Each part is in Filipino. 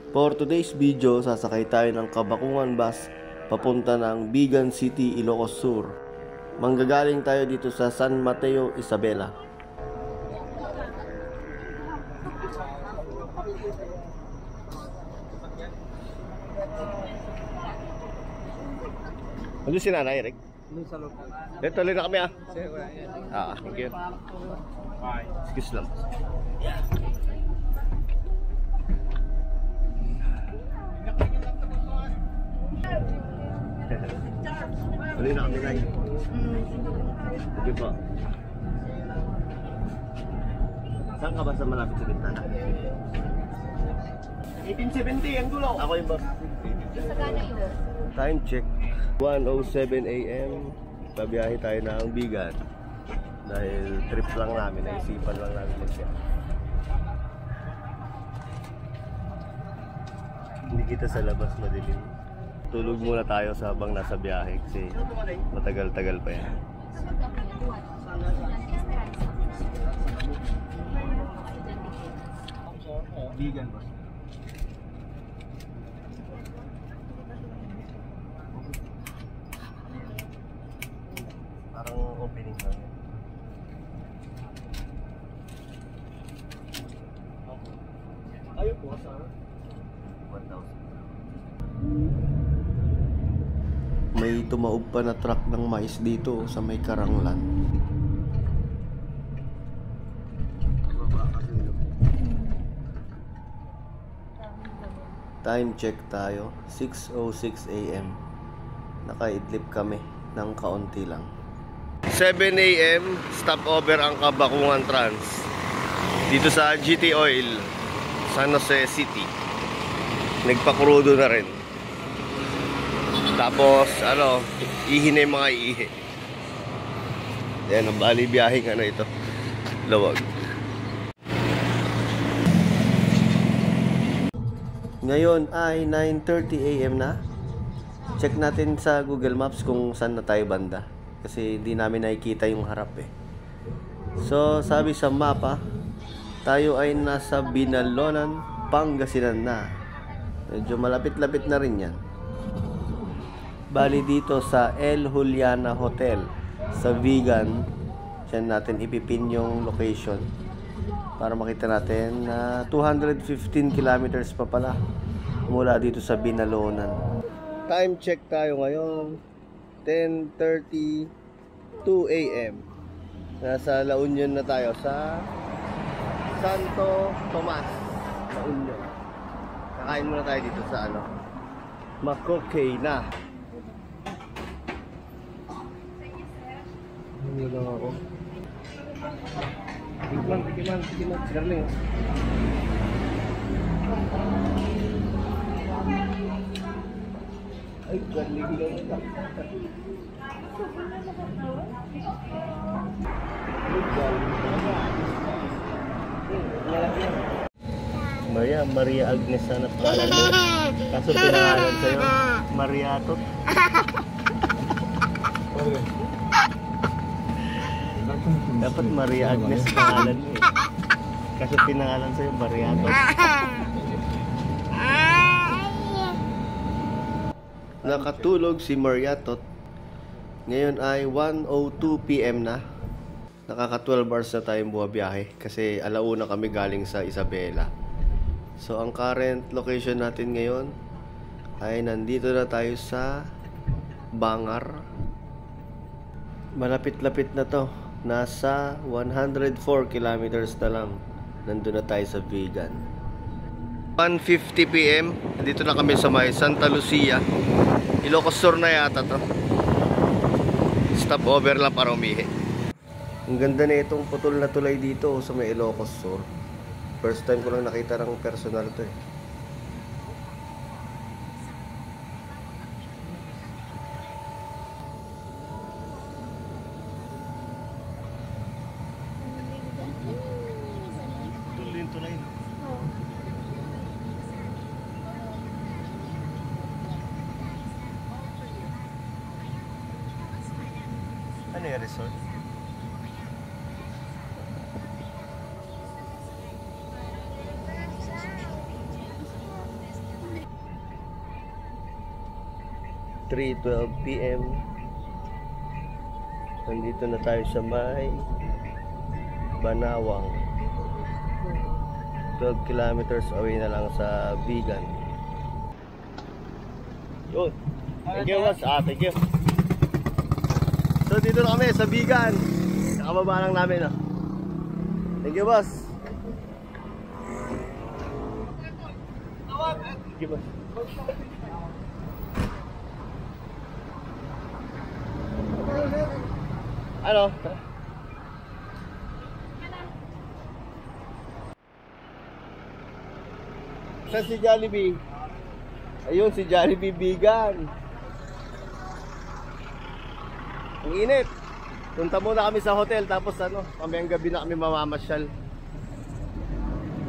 For today's video, sasakay tayo ng Kabakungan Bus papunta ng Bigan City, Ilocos Sur. Manggagaling tayo dito sa San Mateo, Isabela. Ano si Nanay, Rick? Dito tuloy na kami ah. Thank you. Excuse lang. Tuloy na kami, Nay. Okay po. Saan ka ba sa malapit sa bintana? 1870 ang dulo. Ako yung boss. Time check. 1:07 AM. Babiyahe tayo ng Bigan. Dahil trip lang namin, naisipan lang namin siya. Hindi kita sa labas madilim. Tulog muna tayo sa habang nasa biyahe kasi matagal-tagal pa yan. Bigan boss. Parang opening lang yan. Ayaw po sa 1,000. May tumaob pa na truck ng mais dito sa may Karanglan. Time check tayo, 6:06 AM. Nakaidlip kami ng kaunti lang. 7 AM, stopover ang Kabakungan Trans dito sa GT Oil, San Jose City. Nagpakrudo na rin. Tapos ihi na yung mga ihi. Yan ang bali biyaheng ito, Lawag. Ngayon ay 9:30 AM na. Check natin sa Google Maps kung saan na tayo banda, kasi hindi namin nakikita yung harap eh. So sabi sa mapa, tayo ay nasa Binalonan, Pangasinan na. Medyo malapit-lapit na rin yan. Bali dito sa El Juliana Hotel sa Bigan. Diyan natin ipipin yung location para makita natin na 215 kilometers pa pala mula dito sa Binalonan. Time check tayo ngayon, 10:32 AM. Nasa La Union na tayo sa Santo Tomas, La Union. Kakain muna tayo dito sa Makokay na. Ano lang ako? Tikiman. Darling. Ay, galing lang. Maria Agnes sana pangalan mo. Kaso pinangalan sa'yo, Mariatot. Dapat Maria Agnes pangalan mo eh. Kaso pinangalan sa'yo, Mariatot. Nakatulog si Mariatot. Ngayon ay 1:02 PM na. Nakaka 12 hours na tayong buhabiyahe kasi alauna kami galing sa Isabela. So ang current location natin ngayon ay nandito na tayo sa Bangar. Malapit-lapit na to. Nasa 104 kilometers na lang. Nandun na tayo sa Bigan. 1:50 PM. Dito na kami sa may Santa Lucia, Ilocos Sur na yata to. Stopover lang para umihi. Ang ganda na itong putol na tulay dito sa may Ilocos Sur. First time ko lang nakita ng personal to eh. Tulay na. Ano yung resort? 3:12 PM. Nandito na tayo sa may Banawang. 12 kilometers away na lang sa Vigan. Yun. Thank you, boss. Thank you. So, dito na kami sa Vigan. Nakababa lang namin, Thank you, boss. Thank you, boss. Ano? Saan si Jollibee? Ayun, si Jollibee Vigan. Ang init. Punta muna kami sa hotel, tapos mamayang gabi na kami mamamasyal.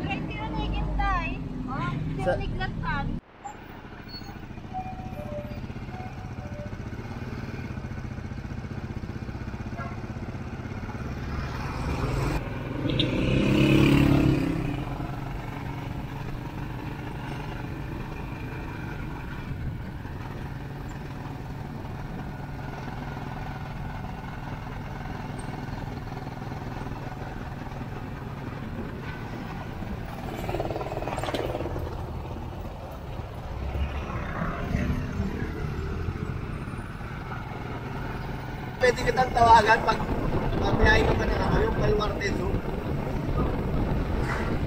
Hindi na naghintay. Hindi na naglatan. Pwede kitang tawagan pag mabiyahin ka pa na ako yung Baluarte Zoo.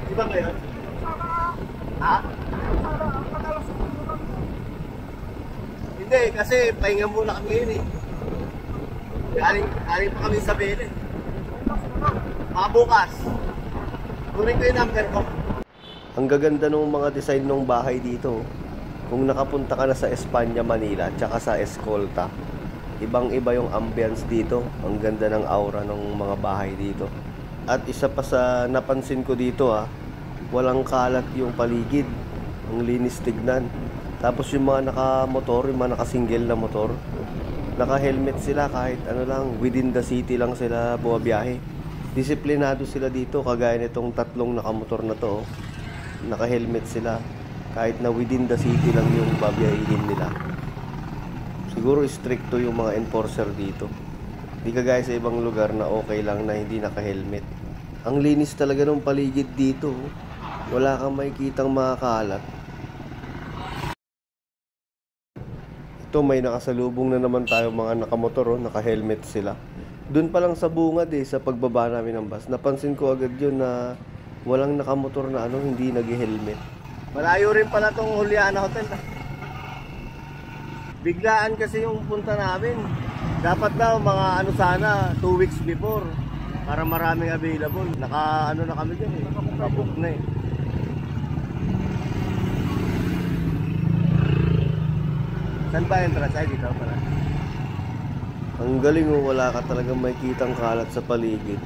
Di ba ngayon? Ha? Hindi, kasi pahinga muna kami yun Galing pa kami sa Bele. Bukas. Kunin ko yung number ko. Ang gaganda ng mga design ng bahay dito. Kung nakapunta ka na sa Espanya, Manila, tsaka sa Escolta, ibang-iba yung ambience dito. Ang ganda ng aura ng mga bahay dito. At isa pa sa napansin ko dito walang kalat yung paligid. Ang linis tignan. Tapos yung mga nakamotor, yung mga nakasingle na motor, naka-helmet sila kahit lang, within the city lang sila bumabiyahe. Disiplinado sila dito, kagaya nitong tatlong nakamotor na to. Naka-helmet sila kahit na within the city lang yung babiyahin nila. Siguro stricto yung mga enforcer dito. Hindi kagaya sa ibang lugar na okay lang na hindi naka-helmet. Ang linis talaga ng paligid dito. Wala kang makikitang makakalat. Ito, may nakasalubong na naman tayo mga nakamotor, naka-helmet sila. Doon pa lang sa bungad sa pagbaba namin ng bus, napansin ko agad yun na walang nakamotor na hindi nag-helmet. Malayo rin pala tong Juliana Hotel. Biglaan kasi yung punta namin. Dapat daw mga sana 2 weeks before para maraming available. Na kami dyan nakabook na Saan ba entrance? Ay, dito pala. Ang galing wala ka talagang makikitang kalat sa paligid.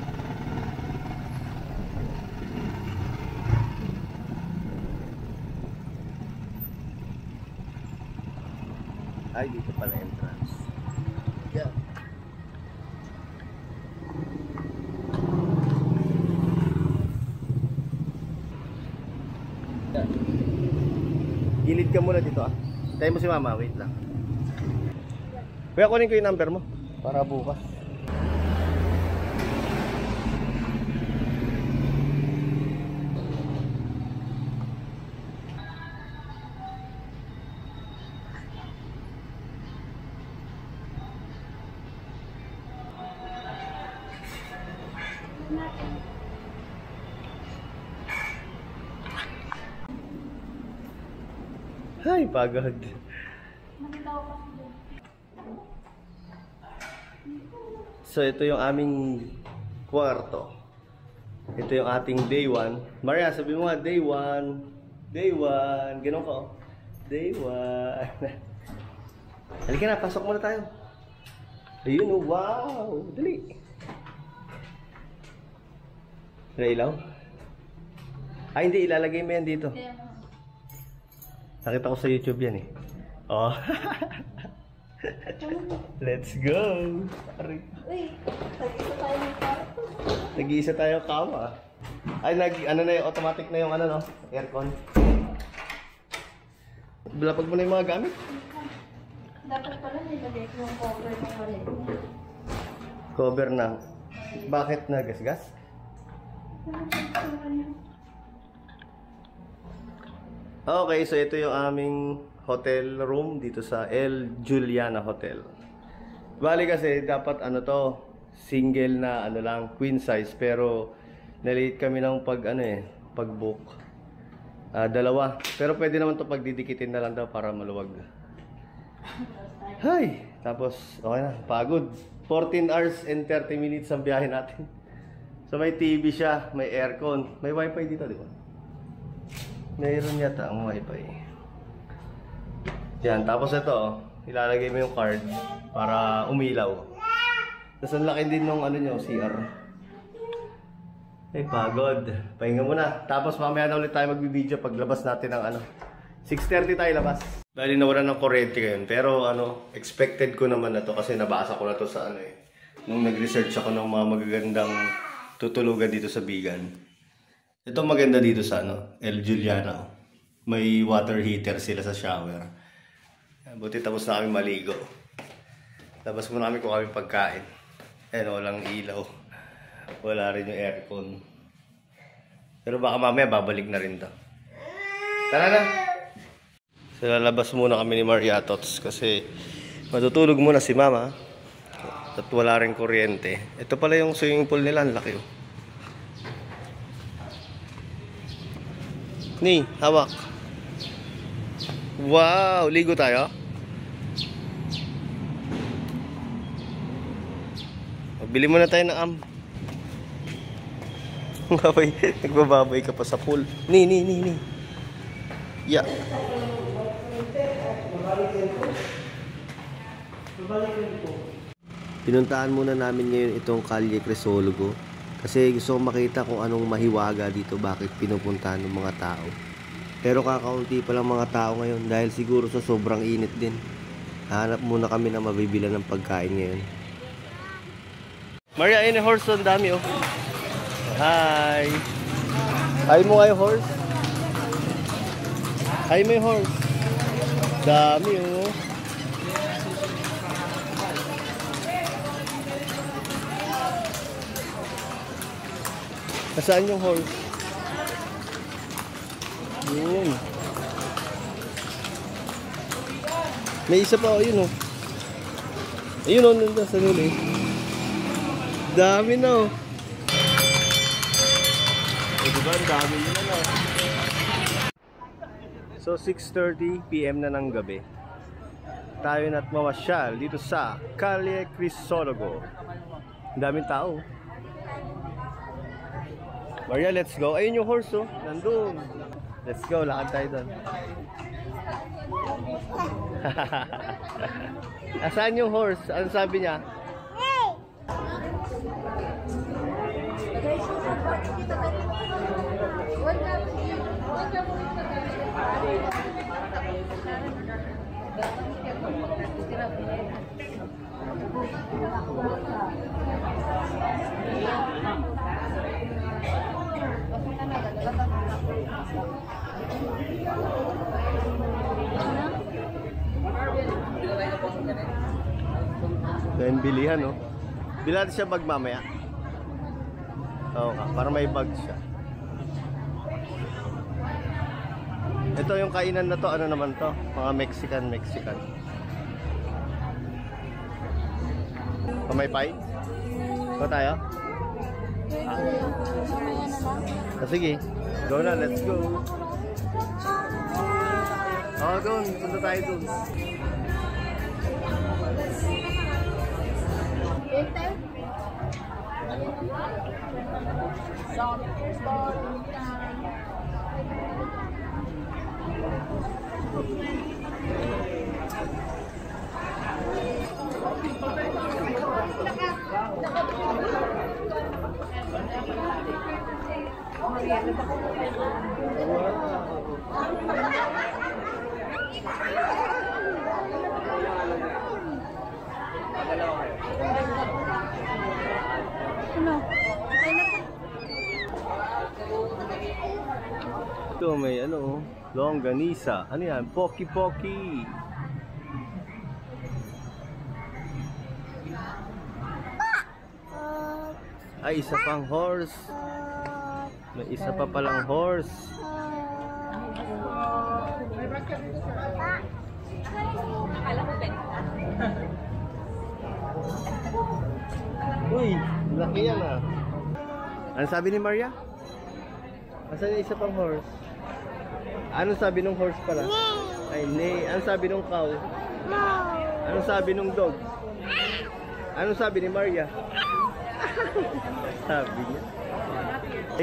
Ay, dito pala entrance. Yeah. Gilid ka muna dito Tayo mo si mama, wait lang. Kuya, kunin ko yung number mo para bukas. Ay, pagod. So, ito yung aming kwarto. Ito yung ating day 1. Maria, sabi mo nga, day 1. Day 1. Ganun ko. Day 1. Halika na, pasok muna tayo. Ayun, wow. Dali. Ilaw? Ay, hindi. Ilalagay mo yan dito. Nakita ko sa YouTube yan Oh. Let's go. Uy, tag-isa tayo ng kwarto. Nag-iisa tayo kama. Ay, na yung automatic na yung aircon. Bilapag mo na yung mga gamit. Dapat pala nilagay ko yung cover ng wallet niya. Cover na. Bakit nagasgas? Okay, so ito yung aming hotel room dito sa El Juliana Hotel. Bali kasi dapat ano to, single na ano lang, queen size, pero nalate kami ng pag-book. Dalawa. Pero pwede naman to pagdidikitin na lang daw para maluwag. Hay! Tapos, okay na, pagod. 14 hours and 30 minutes ang biyahe natin. So may TV siya, may aircon, may wifi dito, di ba? Mayroon yata ang wifi. Yan, tapos ito, ilalagay mo yung card para umilaw. Tapos ang laki din nung CR. Ay, pagod. Pahinga muna. Tapos mamaya na ulit tayo magbibideo paglabas natin ng 6:30 tayo labas. Dahil nawalan ng kuryente ngayon. Pero expected ko naman na to kasi nabasa ko na to sa nung nag-research ako ng mga magagandang tutulugan dito sa Bigan. Ito maganda dito sa El Juliana. May water heater sila sa shower. Buti tapos na kami maligo. Labas muna kami kung kami pagkain. Walang ilaw. Wala rin yung aircon. Pero baka mamaya babalik na rin to. Tara na! So lalabas muna kami ni Maria Tots kasi matutulog muna si Mama. At wala rin kuryente. Ito pala yung swimming pool nila. Ang laki oh. Ni, hawak. Wow! Ligo tayo? Bili muna tayo ng nagbababay ka pa sa pool. Ni. Yeah. Pinuntahan muna namin ngayon itong Calle Crisologo kasi gusto kong makita kung anong mahiwaga dito, bakit pinupuntahan ng mga tao. Pero kakaunti pa lang mga tao ngayon dahil siguro sa sobrang init din. Hanap muna kami na mabibilan ng pagkain ngayon. Maria, ayun yung horse, ang dami oh. Hi! Hi mo kayo horse? Hi mo yung horse? Dami oh. Nasaan yung horse? Yun. May isa pa oh, yun oh. Ayun oh, nandun sa nuli. Dami na oh. Diba, ang dami nila na. So 6:30 PM na ng gabi. Tayo na't mamasyal dito sa Calle Crisologo. Ang daming tao. Maria, let's go. Ayun yung horse oh. Nandun. Let's go, lakad tayo doon. Asan yung horse? Ano sabi niya? Then bilihan oh. Bilhan siya bag mamaya. Oo ka, para may bag siya. Ito yung kainan na to, ano naman to? Mga Mexican. Pamaypay? Ito tayo? Sige, go na, let's go. Doon, punta tayo doon. Ito may longganisa. Ano yan? Poki. Ay, isa pang horse. May isa pa palang horse. Uy, laki yan ah. Ano sabi ni Maria? Asan yung isa pang horse? Ano sabi nung horse pala? Ay, nay. Ano sabi nung cow? Ano sabi nung dog? Ano sabi ni Maria? Sabi niya.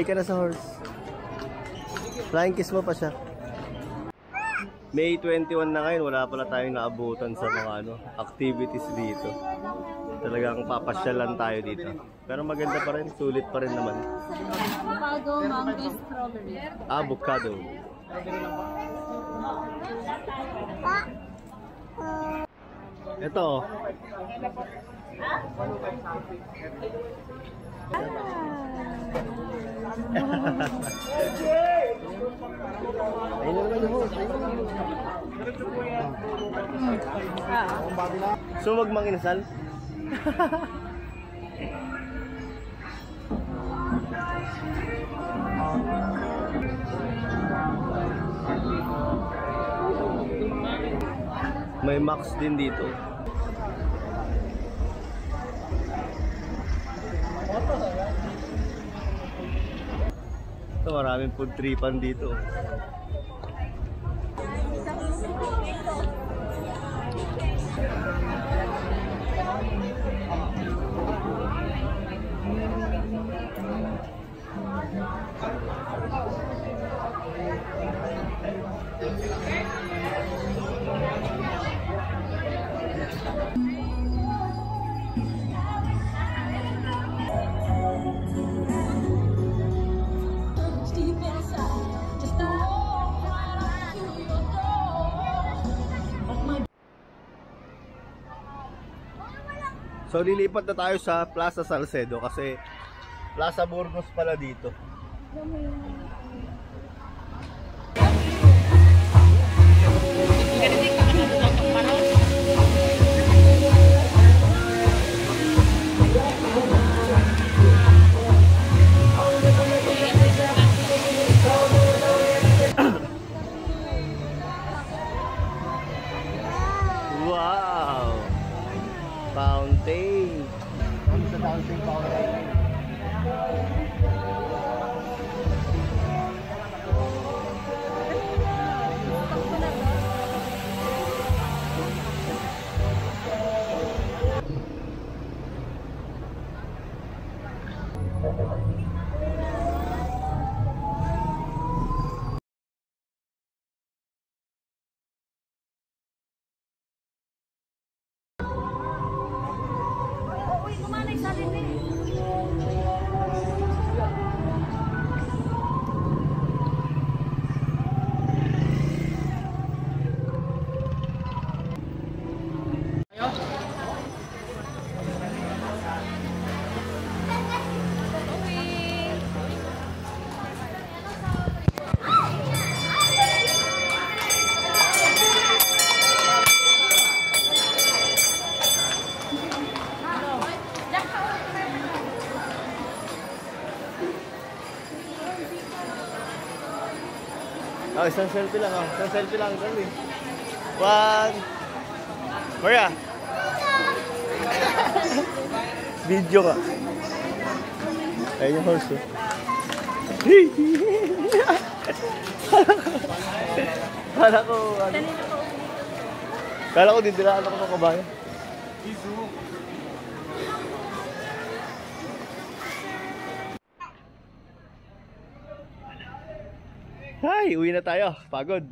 Ay ka na sa horse. Flying kiss mo pa siya. May 21 na ngayon, wala pala tayong naabutan sa mga activities dito. Talagang papasyalan tayo dito. Pero maganda pa rin, sulit pa rin naman. Avocado, mango, strawberry. Avocado. Ito. Ayun naman yung horse. So magmanginasal? May Max din dito. Ito, maraming food tripan dito. So lilipat na tayo sa Plaza Salcedo kasi Plaza Burgos pala dito. Wow! Fountain. Ano sa fountain? Oh, isang selfie lang, oh. Isang selfie lang, dali. One. Maria. Video ka. Ayun yung horse, oh. Kala ko didilaan ako ng kabayo. Hi, uwi na tayo. Pagod.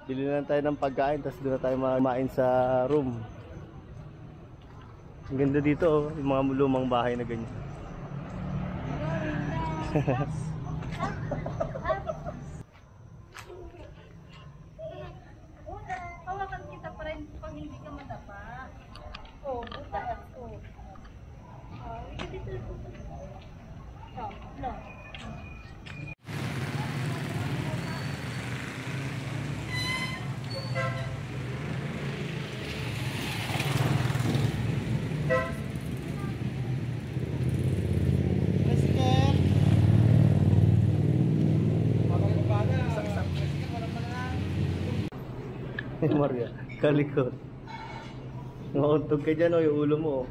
Bili na lang tayo ng pagkain, tapos doon na tayo mamain sa room. Ang ganda dito, oh. Yung mga lumang bahay na ganyan. Hawakan kita pa rin pag hindi ka madapa. Oh, butas. Oh. No. Maria, kalikot. Nauntog ka dyan, oh, yung ulo mo. Oh.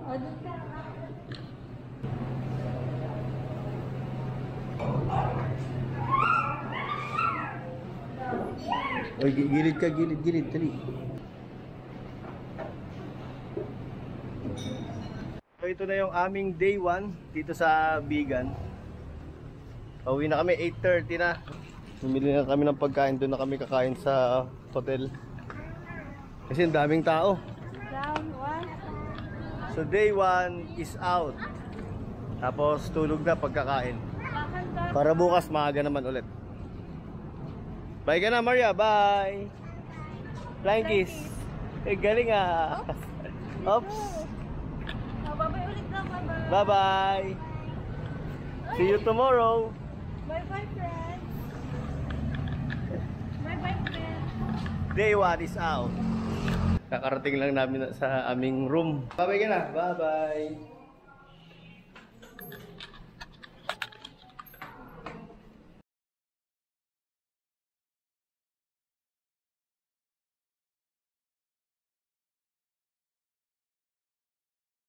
Ano ka? Oy, gilid ka, gilid, tali. So ito na yung aming day 1 dito sa Bigan. Pauwi na kami, 8:30 na. Bumili na kami ng pagkain, doon na kami kakain sa hotel. Kasi ang daming tao. Down one. So day 1 is out. Tapos tulog na pagkakain. Para bukas maaga naman ulit. Bye ka na, Maria. Bye. Flying kiss. Eh, galing ah. Oops. Oh, bye-bye ulit lang. Bye-bye. Bye-bye. See you tomorrow. Bye-bye, friends. Bye-bye, friends. Day 1 is out. Kakarating lang namin sa aming room. Bye-bye ka na. Bye-bye.